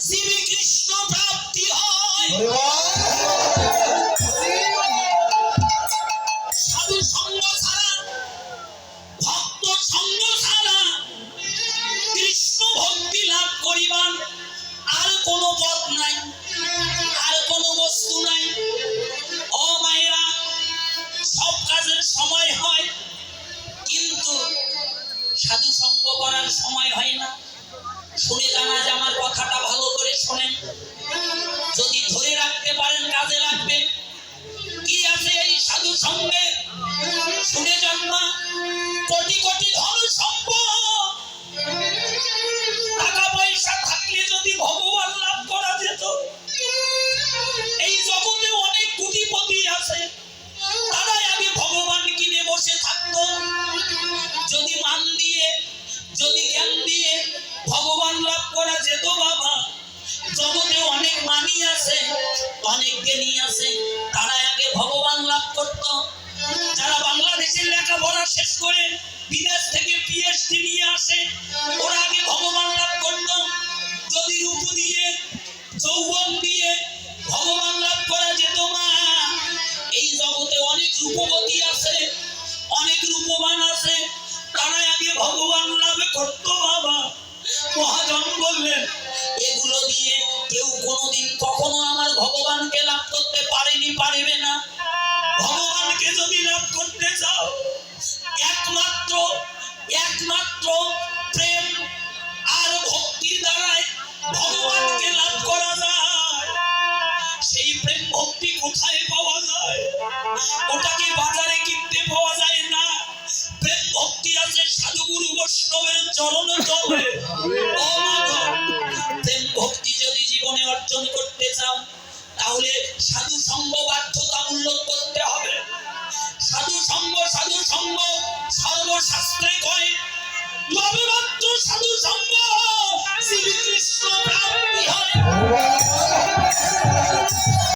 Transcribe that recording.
শ্রীকৃষ্ণ প্রাপ্তি হয়। সাধু সঙ্গ ছাড়া, ভক্ত সঙ্গ ছাড়া কৃষ্ণ ভক্তি লাভ করিবার আর কোনো পথ নাই, আর কোনো বস্তু নাই। ও মায়েরা, সব কাজের সময় হয়, কিন্তু সাধু সঙ্গ করার সময় হয় না। শুনে জানা যে আমার কথাটা ভালো করে শোনেন, যদি ধরে রাখতে পারেন কাজে লাগবে। কি আছে এই সাধু সঙ্গে? শুনে যান না, কোটি কোটি ধন সম্পদ, টাকা পয়সা থাকলে যদি ভগবান লাভ করা যেত। এই জগতে অনেক কোটিপতি আছে, তারাই আগে ভগবান কিনে বসে থাকতো। যদি মান দিয়ে, যদি জ্ঞান দিয়ে ভগবান লাভ করা যেত বাবা, জগতে অনেক মানি আছে, অনেক জ্ঞানী আছে, তারা আগে ভগবান লাভ করত। যারা বাংলাদেশের লেখাপড়া শেষ করে বিদেশ থেকে পিএইচডি নিয়ে আসে, ওরা আগে ভগবান লাভ করত। যদি রূপ দিয়ে, যৌবন দিয়ে ভগবান লাভ করা যেত মা, এই জগতে অনেক রূপবতী আছে, অনেক রূপবান আছে, তারা আগে ভগবান লাভ করত বাবা। মহাজন বললেন, এগুলো দিয়ে কেউ কোনোদিন কখনো আমার ভগবানকে লাভ করতে পারেনি, পারবে না। ভগবানকে যদি লাভ করতে চাও, একমাত্র একমাত্র প্রেম আর ভক্তির দ্বারাই ভগবানকে লাভ করা যায়। সেই প্রেম ভক্তি কোথায় পাওয়া যায়? ওটাকে বাজারে কিনতে পাওয়া যায় না। প্রেম ভক্তি আছে সাধুগুরু বৈষ্ণবের চরণ তলে। ও মাগো, প্রেম ভক্তি যদি জীবনে অর্জন করতে চাও, তাহলে সাধু সঙ্গ বাধ্যতামূলক করতে হবে। সাধু সঙ্গ সর্বশাস্ত্রে কয়,